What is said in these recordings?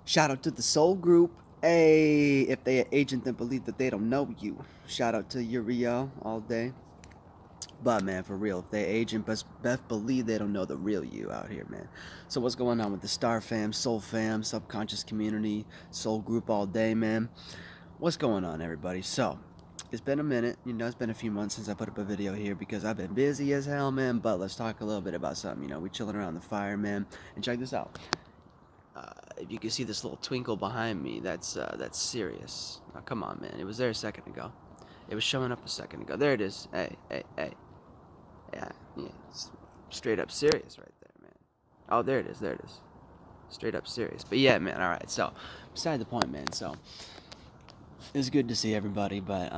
Shout out to the Soul Group. Hey, if they an agent then believe that they don't know you. Shout out to Uriel all day. But man, for real, if they agent best believe they don't know the real you out here, man. So what's going on with the Star Fam, Soul Fam, Subconscious Community, Soul Group all day, man? What's going on, everybody? So it's been a minute, it's been a few months since I put up a video here because I've been busy as hell, man. But let's talk a little bit about something. We chilling around the fire, man. And check this out. If you can see this little twinkle behind me, that's Sirius. Now, come on, man. It was there a second ago. It was showing up a second ago. There it is. Hey, hey, hey. Yeah, it's straight up Sirius right there, man. Oh, there it is. There it is. Straight up Sirius. But yeah, man. All right. So, beside the point, man. So, it's good to see everybody, but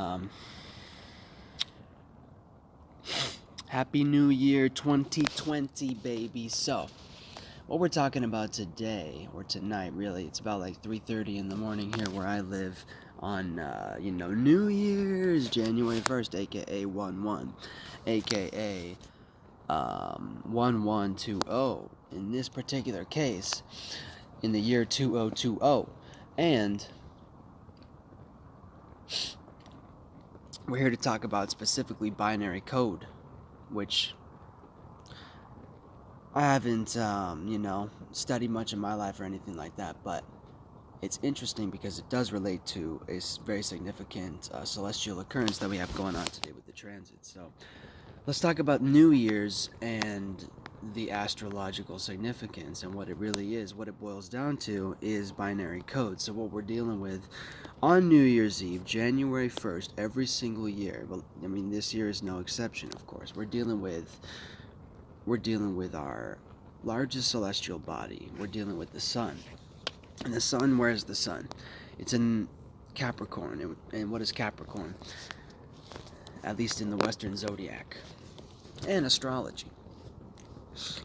Happy New Year 2020, baby. So, what we're talking about today, or tonight really, it's about like 3:30 in the morning here where I live on, New Year's, January 1st, aka 1-1, aka 1120, in this particular case, in the year 2020. And we're here to talk about specifically binary code, which I haven't, studied much in my life or anything like that, but it's interesting because it does relate to a very significant celestial occurrence that we have going on today with the transit. So let's talk about New Year's and the astrological significance and what it really is. What it boils down to is binary code. So what we're dealing with on New Year's Eve, January 1st, every single year, well, I mean, this year is no exception, of course. We're dealing with our largest celestial body. We're dealing with the sun. And the sun, where's the sun? It's in Capricorn. And what is Capricorn? At least in the Western zodiac and astrology.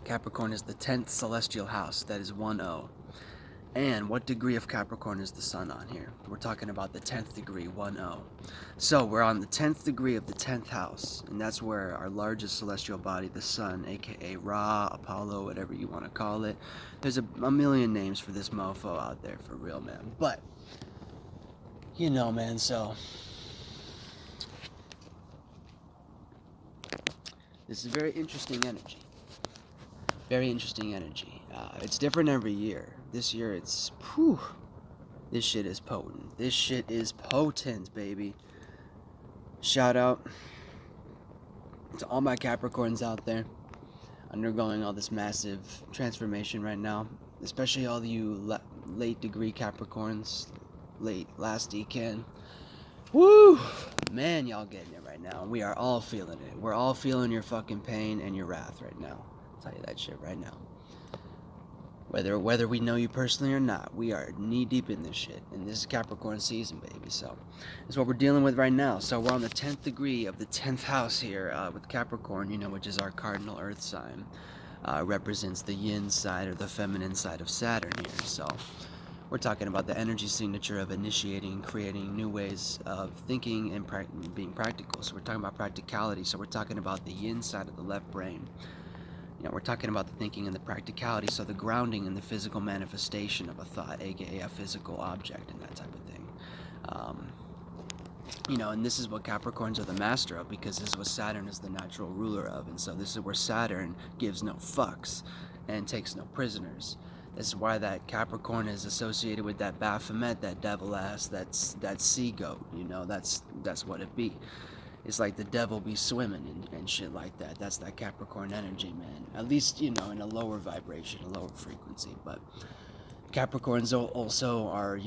Capricorn is the 10th celestial house. That is 1-0. And what degree of Capricorn is the sun on here? We're talking about the 10th degree, 1-0. So we're on the 10th degree of the 10th house, and that's where our largest celestial body, the sun, aka Ra, Apollo, whatever you want to call it. There's a million names for this mofo out there, for real, man. But, man, so this is very interesting energy. Very interesting energy. It's different every year. This year it's, this shit is potent. This shit is potent, baby. Shout out to all my Capricorns out there undergoing all this massive transformation right now. Especially all you late degree Capricorns, last decan. Woo! Man, y'all getting it right now. We are all feeling it. We're all feeling your fucking pain and your wrath right now. I'll tell you that shit right now. Whether we know you personally or not, we are knee deep in this shit. And this is Capricorn season, baby. So that's what we're dealing with right now. So we're on the 10th degree of the 10th house here with Capricorn, which is our cardinal earth sign. Represents the yin side or the feminine side of Saturn here. So we're talking about the energy signature of initiating and creating new ways of thinking and being practical. So we're talking about practicality. So we're talking about the yin side of the left brain. We're talking about the thinking and the practicality, so the grounding and the physical manifestation of a thought, aka a physical object and that type of thing. And this is what Capricorns are the master of, because this is what Saturn is the natural ruler of, and so this is where Saturn gives no fucks and takes no prisoners. This is why that Capricorn is associated with that Baphomet, that devil ass, that sea goat. That's what it be. It's like the devil be swimming and shit like that. That's that Capricorn energy, man. At least, in a lower vibration, a lower frequency. But Capricorns also are,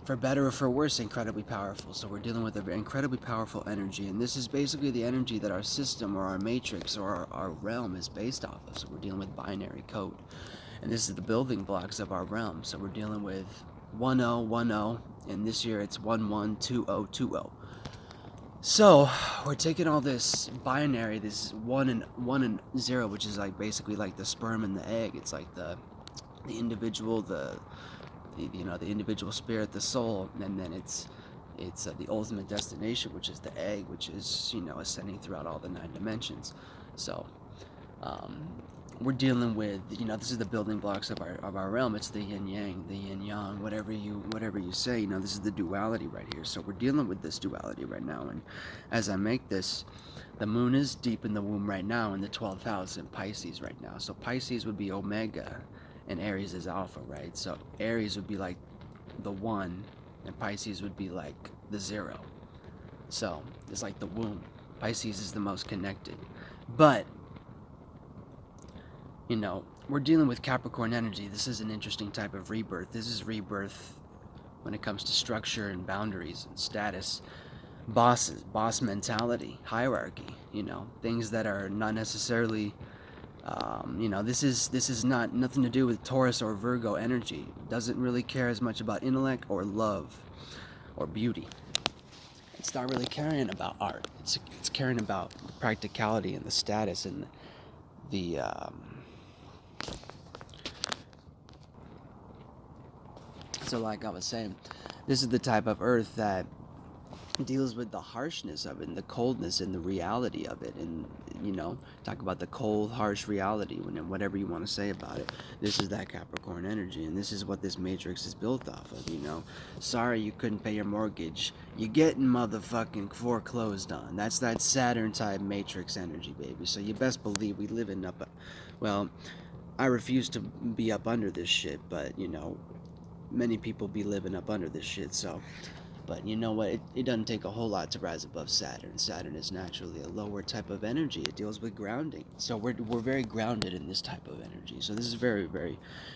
for better or for worse, incredibly powerful. So we're dealing with an incredibly powerful energy. And this is basically the energy that our system or our matrix or our realm is based off of. So we're dealing with binary code. And this is the building blocks of our realm. So we're dealing with 1-0, 1-0. And this year it's 1-1, 2-0, 2-0. So we're taking all this binary, this 1 and 0, which is like basically like the sperm and the egg. It's like the individual, the individual spirit, the soul, and then it's the ultimate destination, which is the egg, which is ascending throughout all the 9 dimensions. So we're dealing with, this is the building blocks of our realm. It's the yin yang, the yin yang, whatever you say. This is the duality right here. So we're dealing with this duality right now. And as I make this, the moon is deep in the womb right now in the 12th house in Pisces right now. So Pisces would be Omega and Aries is Alpha, right? So Aries would be like the 1 and Pisces would be like the 0. So it's like the womb. Pisces is the most connected. But we're dealing with Capricorn energy. This is an interesting type of rebirth. This is rebirth when it comes to structure and boundaries and status, boss mentality, hierarchy, things that are not necessarily, this is nothing to do with Taurus or Virgo energy. Doesn't really care as much about intellect or love or beauty. It's not really caring about art. It's caring about practicality and the status and the so like I was saying, this is the type of earth that deals with the harshness of it and the coldness and the reality of it, and talk about the cold, harsh reality, whatever you want to say about it. This is that Capricorn energy, and this is what this matrix is built off of. Sorry you couldn't pay your mortgage, you're getting motherfucking foreclosed on. That's that Saturn type matrix energy, baby. So you best believe we live in well, I refuse to be up under this shit, but many people be living up under this shit. So, but you know what, it doesn't take a whole lot to rise above Saturn. Saturn is naturally a lower type of energy. It deals with grounding, so we're very grounded in this type of energy. So this is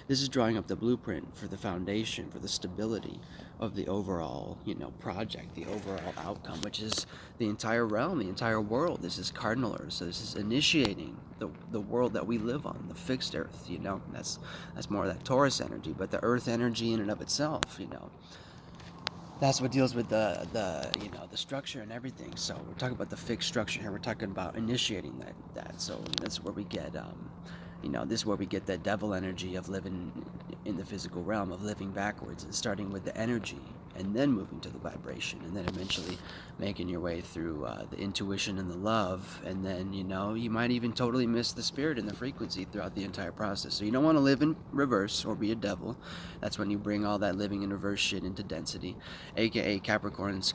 this is drawing up the blueprint for the foundation, for the stability of the overall project, the overall outcome, which is the entire realm, the entire world. This is cardinal earth, so this is initiating the world that we live on, the fixed earth. That's more of that Taurus energy, but the earth energy in and of itself, that's what deals with the structure and everything. So we're talking about the fixed structure here. We're talking about initiating that. So that's where we get this is where we get that devil energy of living in the physical realm, of living backwards and starting with the energy and then moving to the vibration, and then eventually making your way through the intuition and the love, and then you might even totally miss the spirit and the frequency throughout the entire process. So you don't want to live in reverse or be a devil. That's when you bring all that living in reverse shit into density, aka Capricorns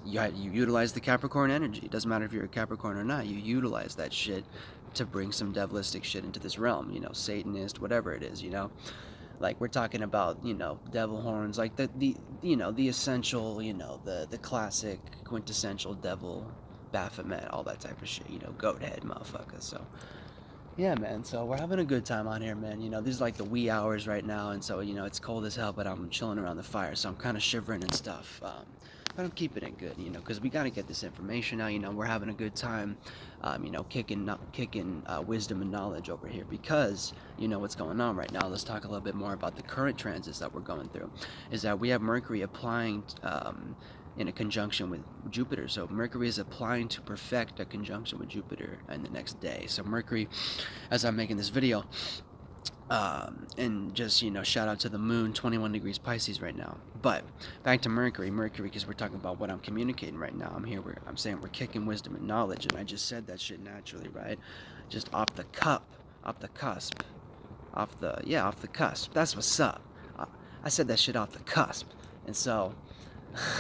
you utilize the Capricorn energy. It doesn't matter if you're a Capricorn or not, you utilize that shit to bring some devilistic shit into this realm, Satanist, whatever it is, like we're talking about, devil horns, like the essential, the classic quintessential devil, Baphomet, all that type of shit, goat head motherfucker. So yeah, man, so we're having a good time on here, man. These are like the wee hours right now, and so it's cold as hell, but I'm chilling around the fire, so I'm kind of shivering and stuff. But I'm keeping it good, because we got to get this information out. We're having a good time, kicking wisdom and knowledge over here, because what's going on right now. Let's talk a little bit more about the current transits that we're going through. Is that we have Mercury applying in a conjunction with Jupiter. So Mercury is applying to perfect a conjunction with Jupiter in the next day. So Mercury, as I'm making this video, and just shout out to the moon, 21 degrees Pisces right now. But back to Mercury, because we're talking about what I'm communicating right now. I'm saying we're kicking wisdom and knowledge, and I just said that shit naturally, right? Just off the cusp. That's what's up. I said that shit off the cusp. And so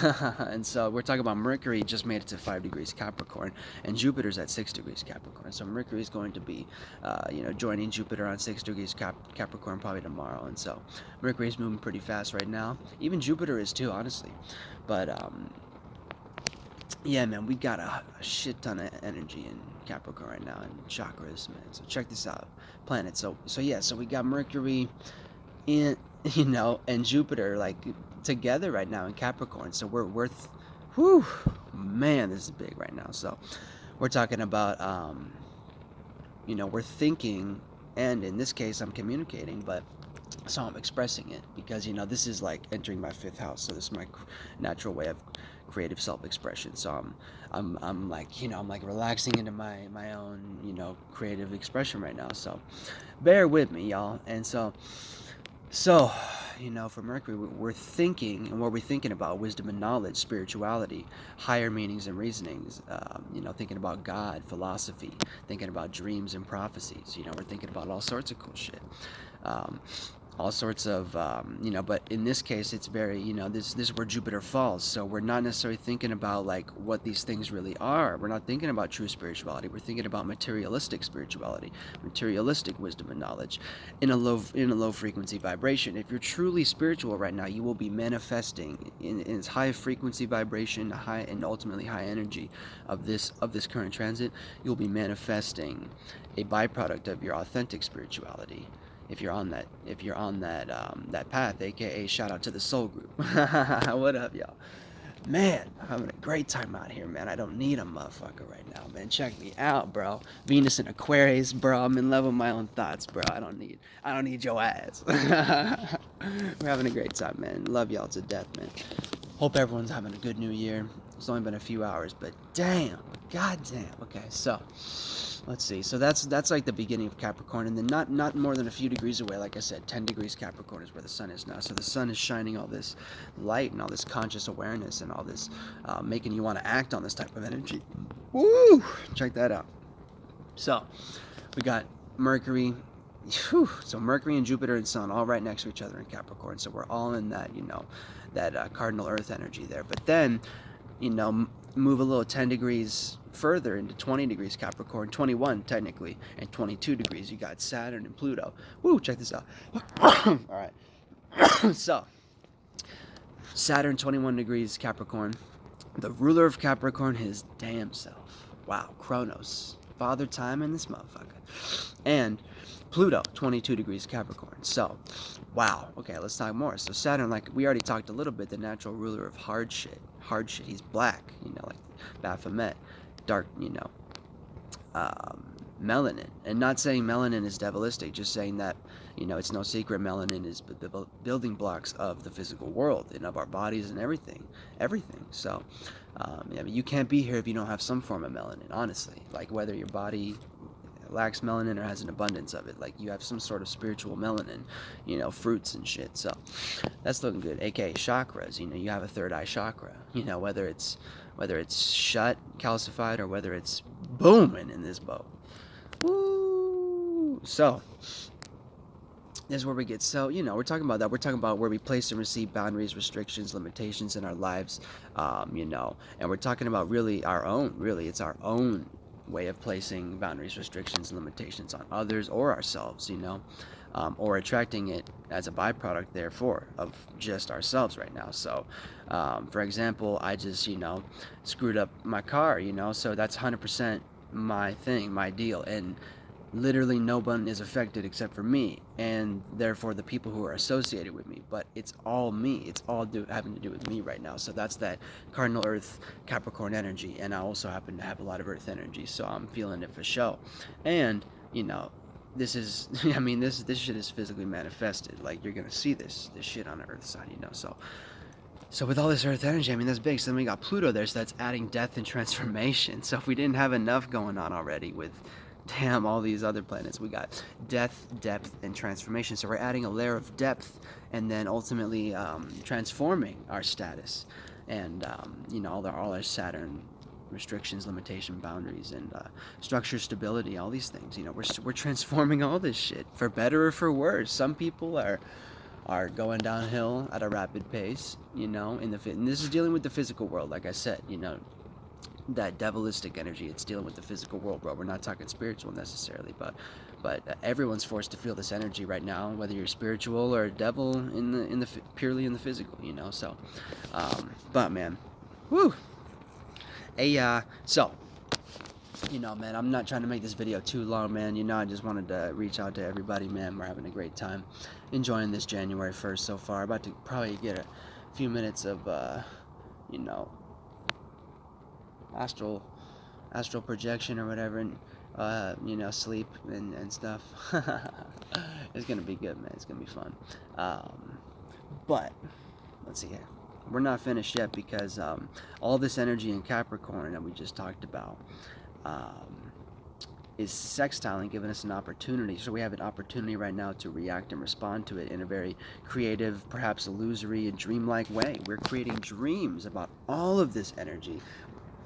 and so we're talking about Mercury just made it to 5 degrees Capricorn, and Jupiter's at 6 degrees Capricorn. So Mercury is going to be, joining Jupiter on 6 degrees Capricorn probably tomorrow. And so Mercury's moving pretty fast right now. Even Jupiter is too, honestly. But yeah, man, we got a shit ton of energy in Capricorn right now, and chakras, man. So check this out, planets. So we got Mercury in, and Jupiter like together right now in Capricorn. So we're whew, man, this is big right now. So we're talking about we're thinking, and in this case I'm communicating, but so I'm expressing it, because this is like entering my 5th house. So this is my natural way of creative self-expression. So I'm like I'm like relaxing into my own creative expression right now. So bear with me, y'all. And so for Mercury, we're thinking, and what we're thinking about, wisdom and knowledge, spirituality, higher meanings and reasonings, thinking about God, philosophy, thinking about dreams and prophecies. We're thinking about all sorts of cool shit. All sorts of, but in this case, it's very, this is where Jupiter falls. So we're not necessarily thinking about like what these things really are. We're not thinking about true spirituality. We're thinking about materialistic spirituality, materialistic wisdom and knowledge, in a low frequency vibration. If you're truly spiritual right now, you will be manifesting in its high frequency vibration, high and ultimately high energy of this current transit. You'll be manifesting a byproduct of your authentic spirituality. If you're on that path, aka shout out to the Soul Group. What up, y'all? Man, I'm having a great time out here, man. I don't need a motherfucker right now, man. Check me out, bro. Venus in Aquarius, bro. I'm in love with my own thoughts, bro. I don't need your ass. We're having a great time, man. Love y'all to death, man. Hope everyone's having a good new year. It's only been a few hours, but damn, goddamn. Okay, so let's see. So that's like the beginning of Capricorn, and then not more than a few degrees away, like I said, 10 degrees Capricorn is where the sun is now. So the sun is shining all this light and all this conscious awareness and all this making you want to act on this type of energy. Woo! Check that out. So we got Mercury. So Mercury and Jupiter and Sun all right next to each other in Capricorn. So we're all in that, that cardinal Earth energy there. But then, move a little 10 degrees further into 20 degrees Capricorn, 21 technically, and 22 degrees. You got Saturn and Pluto. Woo, check this out. All right. So, Saturn, 21 degrees Capricorn. The ruler of Capricorn, his damn self. Wow, Kronos. Father time in this motherfucker. And Pluto, 22 degrees Capricorn. So, wow. Okay, let's talk more. So Saturn, like we already talked a little bit, the natural ruler of hard shit. Hard shit. He's black, like Baphomet. Dark, melanin. And not saying melanin is devilistic, just saying that, it's no secret melanin is the building blocks of the physical world and of our bodies and everything. So, you can't be here if you don't have some form of melanin, honestly. Like whether your body lacks melanin or has an abundance of it, like you have some sort of spiritual melanin, fruits and shit. So that's looking good. AKA chakras, you have a third eye chakra, whether it's shut, calcified, or whether it's booming in this boat. Woo! So this is where we get, so we're talking about that. We're talking about where we place and receive boundaries, restrictions, limitations in our lives, and we're talking about really it's our own way of placing boundaries, restrictions, and limitations on others or ourselves, or attracting it as a byproduct, therefore, of just ourselves right now. So, for example, I just, screwed up my car, so that's 100% my thing, my deal, and literally no one is affected except for me, and therefore the people who are associated with me. But it's all me. It's all having to do with me right now. So that's that cardinal Earth Capricorn energy, and I also happen to have a lot of Earth energy, so I'm feeling it for show. And this is, this shit is physically manifested. Like you're gonna see this shit on the Earth side, So with all this Earth energy, that's big. So then we got Pluto there, so that's adding death and transformation. So if we didn't have enough going on already with all these other planets, we got death, depth, and transformation. So we're adding a layer of depth, and then ultimately transforming our status, and all our Saturn restrictions, limitation, boundaries, and structure, stability, all these things. We're transforming all this shit for better or for worse. Some people are going downhill at a rapid pace, and this is dealing with the physical world, like I said, that devilistic energy. It's dealing with the physical world, bro. We're not talking spiritual necessarily, but everyone's forced to feel this energy right now, whether you're spiritual or a devil purely in the physical, So, but man, woo. So, man, I'm not trying to make this video too long, man. I just wanted to reach out to everybody, man. We're having a great time, enjoying this January 1st so far. About to probably get a few minutes of, astral projection or whatever, and sleep and stuff. It's gonna be good, man. It's gonna be fun. But let's see here. We're not finished yet, because all this energy in Capricorn that we just talked about, is sextile and giving us an opportunity. So we have an opportunity right now to react and respond to it in a very creative, perhaps illusory and dreamlike way. We're creating dreams about all of this energy.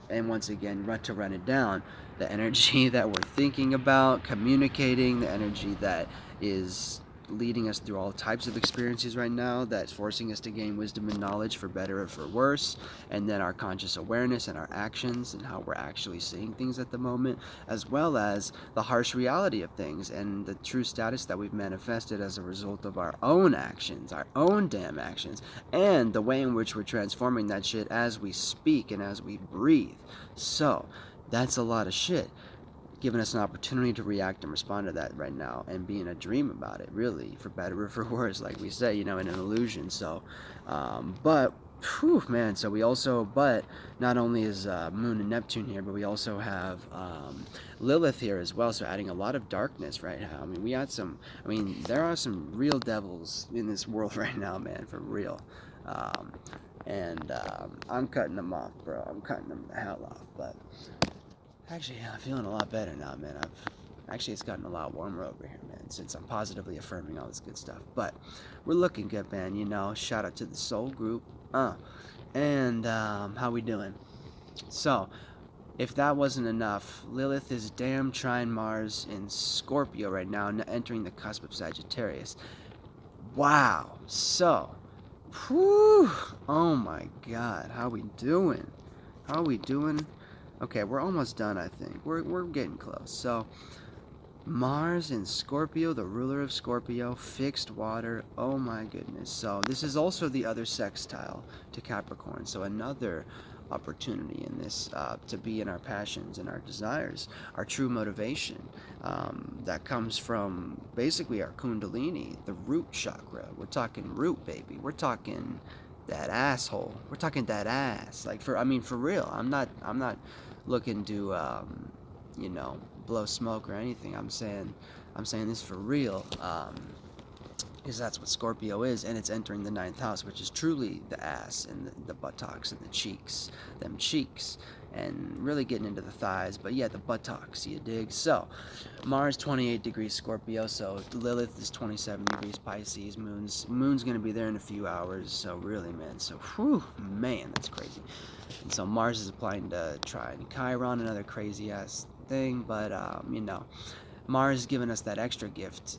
And once again, to run it down, the energy that we're thinking about, communicating, the energy that is leading us through all types of experiences right now, that's forcing us to gain wisdom and knowledge for better or for worse, and then our conscious awareness and our actions and how we're actually seeing things at the moment, as well as the harsh reality of things and the true status that we've manifested as a result of our own actions, our own damn actions, and the way in which we're transforming that shit as we speak and as we breathe. So that's a lot of shit, giving us an opportunity to react and respond to that right now and be in a dream about it, really, for better or for worse, like we say, in an illusion. So but whew, man, so we also, but not only is Moon and Neptune here, but we also have Lilith here as well, so adding a lot of darkness right now. There are some real devils in this world right now, man, for real. And I'm cutting them off, bro. I'm cutting them the hell off. But actually, I'm feeling a lot better now, man. It's gotten a lot warmer over here, man, since I'm positively affirming all this good stuff. But we're looking good, man. Shout out to the Soul Group. And how we doing? So, if that wasn't enough, Lilith is damn trine Mars in Scorpio right now, entering the cusp of Sagittarius. Wow. So, whew, oh my God, how we doing? How we doing? Okay, we're almost done, I think. We're getting close. So, Mars in Scorpio, the ruler of Scorpio, fixed water. Oh my goodness. So, this is also the other sextile to Capricorn. So, another opportunity in this to be in our passions and our desires, our true motivation that comes from basically our Kundalini, the root chakra. We're talking root, baby. We're talking that asshole. We're talking that ass. Like for real. I'm not looking to blow smoke or anything. I'm saying this for real. Because that's what Scorpio is, and it's entering the 9th house, which is truly the ass and the buttocks and the cheeks, and really getting into the thighs, but yeah, the buttocks, you dig? So, Mars 28 degrees Scorpio, so Lilith is 27 degrees Pisces, Moon's going to be there in a few hours, so really, man, so, whew, man, that's crazy. And so Mars is applying to trine Chiron, another crazy-ass thing, but, Mars is giving us that extra gift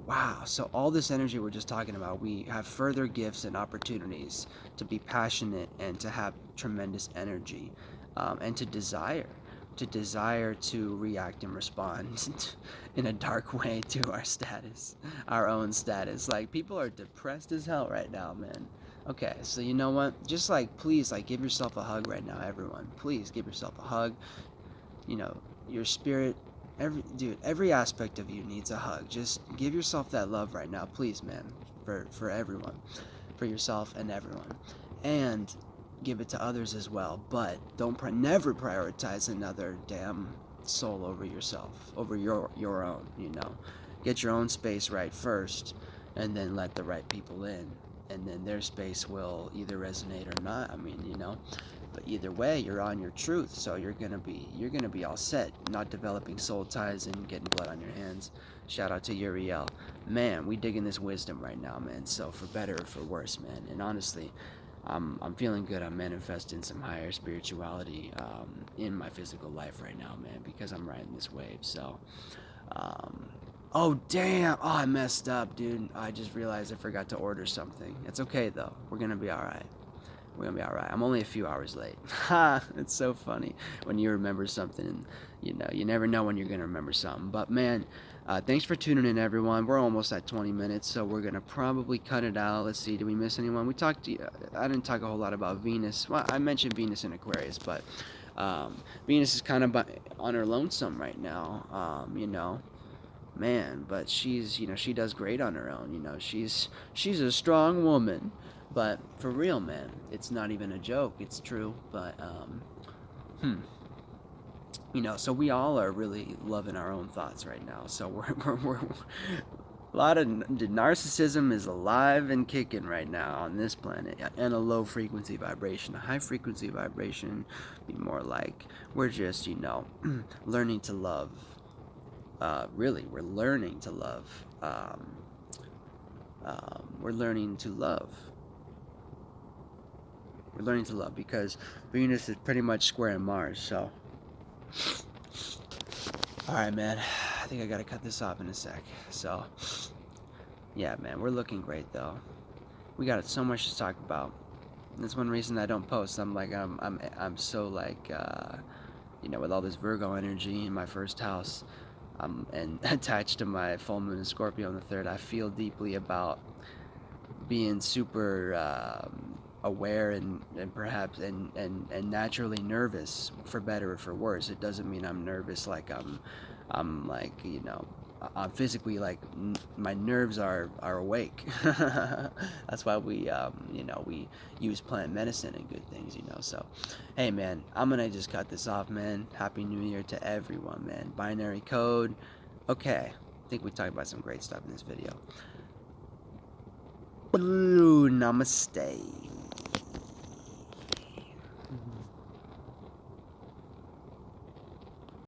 wow, so all this energy we're just talking about, we have further gifts and opportunities to be passionate and to have tremendous energy, and to desire to react and respond in a dark way to our own status. Like, people are depressed as hell right now, man. Okay, so you know what, just please give yourself a hug right now, everyone. Please give yourself a hug. Your spirit, every aspect of you needs a hug. Just give yourself that love right now, please, man, for everyone, for yourself and everyone, and give it to others as well. But never prioritize another damn soul over yourself, over your own. Get your own space right first, and then let the right people in, and then their space will either resonate or not. But either way, you're on your truth, so you're gonna be all set, not developing soul ties and getting blood on your hands. Shout out to Uriel. Man, we digging this wisdom right now, man. So for better or for worse, man. And honestly, I'm feeling good. I'm manifesting some higher spirituality in my physical life right now, man, because I'm riding this wave. So, oh damn! Oh, I messed up, dude. I just realized I forgot to order something. It's okay though. We're gonna be all right. We're gonna be all right. I'm only a few hours late. Ha! It's so funny when you remember something, and you never know when you're gonna remember something. But man, thanks for tuning in, everyone. We're almost at 20 minutes, so we're gonna probably cut it out. Let's see, did we miss anyone? I didn't talk a whole lot about Venus. Well, I mentioned Venus in Aquarius, but Venus is kind of on her lonesome right now. Man, but she's she does great on her own. She's a strong woman. But for real, man, it's not even a joke. It's true. But so we all are really loving our own thoughts right now. So we're A lot of narcissism is alive and kicking right now on this planet, and a low frequency vibration. A high frequency vibration be more like we're just, learning to love. Really, we're learning to love. We're learning to love. We're learning to love because Venus is pretty much squaring Mars. So, all right, man. I think I gotta cut this off in a sec. So, yeah, man, we're looking great though. We got so much to talk about. That's one reason I don't post. I'm so like, with all this Virgo energy in my first house, and attached to my full moon in Scorpio on the 3rd. I feel deeply about being super aware and perhaps and naturally nervous, for better or for worse. It doesn't mean I'm nervous like I'm like, I'm physically like my nerves are awake. That's why we we use plant medicine and good things, so hey man, I'm gonna just cut this off, man. Happy New Year to everyone, man. Binary code. Okay, I think we talked about some great stuff in this video. Namaste.